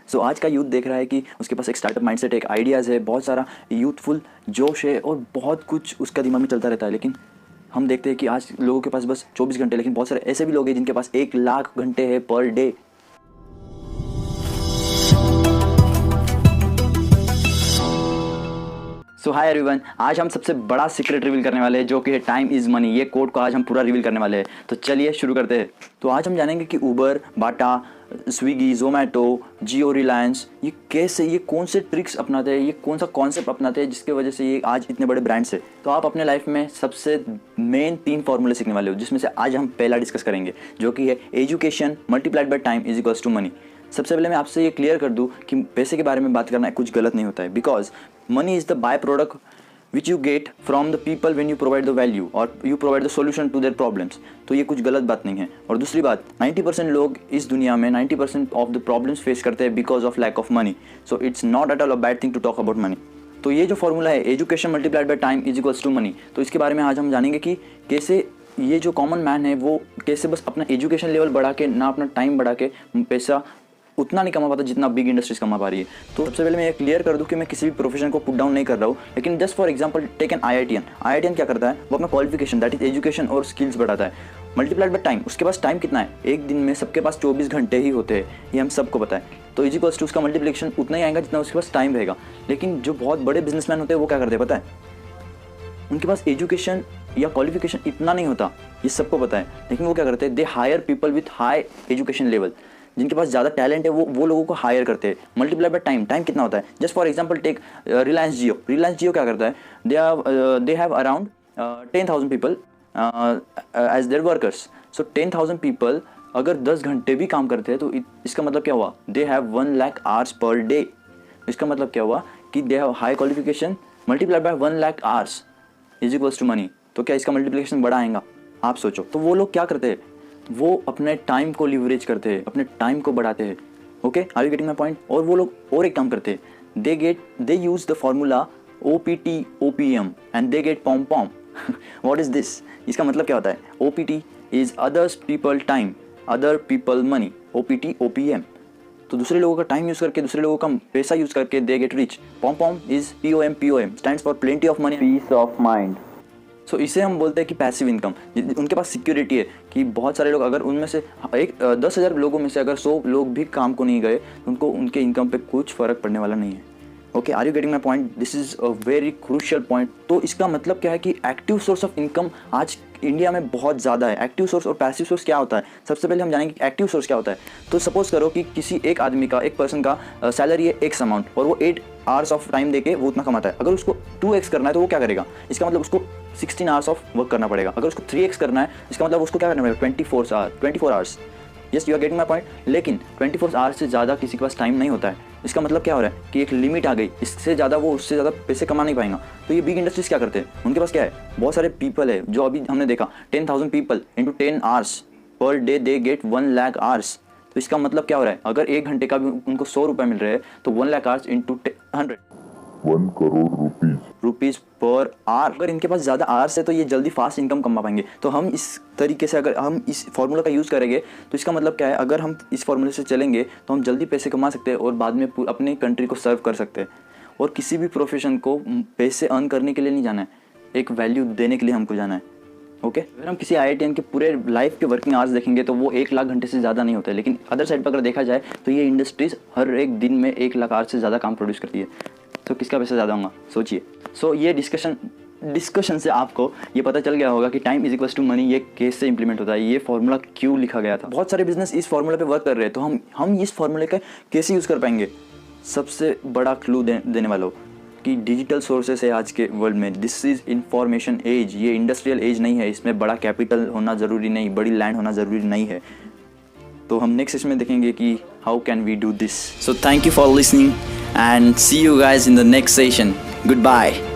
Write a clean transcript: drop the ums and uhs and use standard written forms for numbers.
सो आज का यूथ देख रहा है कि उसके पास एक स्टार्टअप माइंडसेट, एक आइडियाज़ है, बहुत सारा यूथफुल जोश है और बहुत कुछ उसका दिमाग में चलता रहता है। लेकिन हम देखते हैं कि आज लोगों के पास बस 24 घंटे, लेकिन बहुत सारे ऐसे भी लोग हैं जिनके पास 1 लाख घंटे है पर डे। सो हाय एवरीवन, आज हम सबसे बड़ा सीक्रेट रिवील करने वाले हैं जो कि है टाइम इज़ मनी। ये कोड को आज हम पूरा रिवील करने वाले हैं, तो चलिए शुरू करते हैं। तो आज हम जानेंगे कि उबर, बाटा, स्विगी, जोमेटो, जियो, रिलायंस ये कैसे, ये कौन से ट्रिक्स अपनाते हैं, ये कौन सा कॉन्सेप्ट अपनाते हैं जिसकी वजह से ये आज इतने बड़े ब्रांड्स है। तो आप अपने लाइफ में सबसे मेन 3 फॉर्मूले सीखने वाले हो, जिसमें से आज हम पहला डिस्कस करेंगे जो कि है education multiplied by time is equals to money. सबसे पहले मैं आपसे ये क्लियर कर दूं कि पैसे के बारे में बात करना कुछ गलत नहीं होता है, because money is the by product which you get from the people when you provide the value और you provide the solution to their problems. तो ये कुछ गलत बात नहीं है। और दूसरी बात, 90% लोग इस दुनिया में 90% ऑफ द प्रॉब्लम्स फेस करते हैं because of lack of money. So it's not at all a bad thing to talk about money. तो ये जो फॉर्मूला है education multiplied by time is equals to money, तो इसके बारे में आज हम जानेंगे कि कैसे ये जो कॉमन मैन है वो कैसे बस अपना एजुकेशन लेवल बढ़ा के, ना अपना टाइम बढ़ा के पैसा उतना नहीं कमा पाता जितना बिग इंडस्ट्रीज कमा पा रही है। तो सबसे पहले मैं ये क्लियर कर दूं कि मैं किसी भी प्रोफेशन को पुट डाउन नहीं कर रहा हूँ, लेकिन just for example take an IITian क्या करता है, वो अपना क्वालिफिकेशन दैट इज एजुकेशन और स्किल्स बढ़ाता है। मल्टीप्लाइड बाय टाइम, उसके पास टाइम कितना है, एक दिन में सबके पास 24 घंटे ही होते हैं, ये हम सबको पता है। तो इज इक्वल्स टू उसका मल्टीप्लिकेशन उतना ही आएगा जितना उसके पास टाइम रहेगा। लेकिन जो बहुत बड़े बिजनेसमैन होते हैं वो क्या करते हैं पता है, उनके पास एजुकेशन या क्वालिफिकेशन इतना नहीं होता, ये सबको पता है। लेकिन वो क्या करते हैं, they hire people with high education level, जिनके पास ज़्यादा टैलेंट है वो लोगों को हायर करते हैं। मल्टीप्लाई बाय टाइम, टाइम कितना होता है, just for example take Reliance Jio क्या करता है, they have around 10,000 people as their workers. So 10,000 people अगर 10 घंटे भी काम करते हैं तो इसका मतलब क्या हुआ, they have 1 lakh hours per day. इसका मतलब क्या हुआ कि they have high qualification multiply by 1 lakh hours is equals to money. तो क्या इसका मल्टीप्लिकेशन बड़ा आएगा, आप सोचो। तो वो लोग क्या करते हैं, वो अपने टाइम को लिवरेज करते हैं, अपने टाइम को बढ़ाते हैं। Okay, are you getting my point. और वो लोग और एक काम करते हैं, they use the formula OPT OPM and they get POM POM. What is this, इसका मतलब क्या होता है, OPT is others people time, other people money, OPT OPM। तो दूसरे लोगों का टाइम यूज करके, दूसरे लोगों का पैसा यूज करके they get rich. POM POM is POM stands for plenty of money, peace of mind. So इसे हम बोलते हैं कि पैसिव इनकम। उनके पास सिक्योरिटी है कि बहुत सारे लोग, अगर उनमें से 10,000 लोगों में से अगर 100 लोग भी काम को नहीं गए, उनको उनके इनकम पे कुछ फ़र्क पड़ने वाला नहीं है। Okay, are you getting my point, this is a very crucial point. तो इसका मतलब क्या है कि एक्टिव सोर्स ऑफ इनकम आज इंडिया में बहुत ज़्यादा है। एक्टिव सोर्स और पैसिव सोर्स क्या होता है, सबसे पहले हम जानेंगे कि एक्टिव सोर्स क्या होता है। तो सपोज करो कि किसी एक आदमी का, एक पर्सन का सैलरी है एक्स अमाउंट और वो 8 आवर्स ऑफ टाइम देके वो उतना कमाता है। अगर उसको 2x करना है तो वो क्या करेगा, इसका मतलब उसको 16 आवर्स ऑफ वर्क करना पड़ेगा। अगर उसको 3x करना है इसका मतलब उसको क्या करना पड़ेगा, 24 hours. Yes, you are getting my point. लेकिन 24 आवर्स से ज़्यादा किसी के पास टाइम नहीं होता है। इसका मतलब क्या हो रहा है कि एक लिमिट आ गई, इससे ज़्यादा वो उससे ज़्यादा पैसे कमा नहीं पाएगा। तो ये बिग इंडस्ट्रीज क्या करते हैं, उनके पास क्या है, बहुत सारे पीपल है, जो अभी हमने देखा 10,000 people into 10 hours per day they get 1 lakh hours. तो इसका मतलब क्या हो रहा है, अगर 1 घंटे का भी उनको 100 रुपये मिल रहे हैं तो 1 lakh hours into 100, 1 crore rupees per hour. अगर इनके पास ज़्यादा आवर्स है तो ये जल्दी फास्ट इनकम कमा पाएंगे। तो हम इस तरीके से अगर हम इस फार्मूला का यूज़ करेंगे तो इसका मतलब क्या है, अगर हम इस फार्मूले से चलेंगे तो हम जल्दी पैसे कमा सकते हैं और बाद में अपने कंट्री को सर्व कर सकते हैं। और किसी भी प्रोफेशन को पैसे अर्न करने के लिए नहीं जाना है, एक वैल्यू देने के लिए हमको जाना है। ओके, अगर हम किसी IITian के पूरे लाइफ के वर्किंग आवर्स देखेंगे तो वो 1 लाख घंटे से ज़्यादा नहीं होते। लेकिन अदर साइड पर अगर देखा जाए तो ये इंडस्ट्रीज़ हर एक दिन में 1 लाख आवर्स से ज़्यादा काम प्रोड्यूस करती है। तो किसका पैसा ज़्यादा होगा, सोचिए। सो ये डिस्कशन से आपको ये पता चल गया होगा कि time is equals to money ये कैसे इंप्लीमेंट होता है, ये फार्मूला क्यों लिखा गया था। बहुत सारे बिजनेस इस फार्मूला पे वर्क कर रहे हैं, तो हम इस फार्मूले का कैसे यूज़ कर पाएंगे। सबसे बड़ा क्लू देने वाला हो कि डिजिटल सोर्सेस है आज के वर्ल्ड में। दिस इज़ इंफॉर्मेशन एज, ये इंडस्ट्रियल एज नहीं है। इसमें बड़ा कैपिटल होना ज़रूरी नहीं, बड़ी लैंड होना ज़रूरी नहीं है। तो हम नेक्स्ट सेशन में देखेंगे कि how can we do this. So thank you for listening and see you guys in the next session. Goodbye.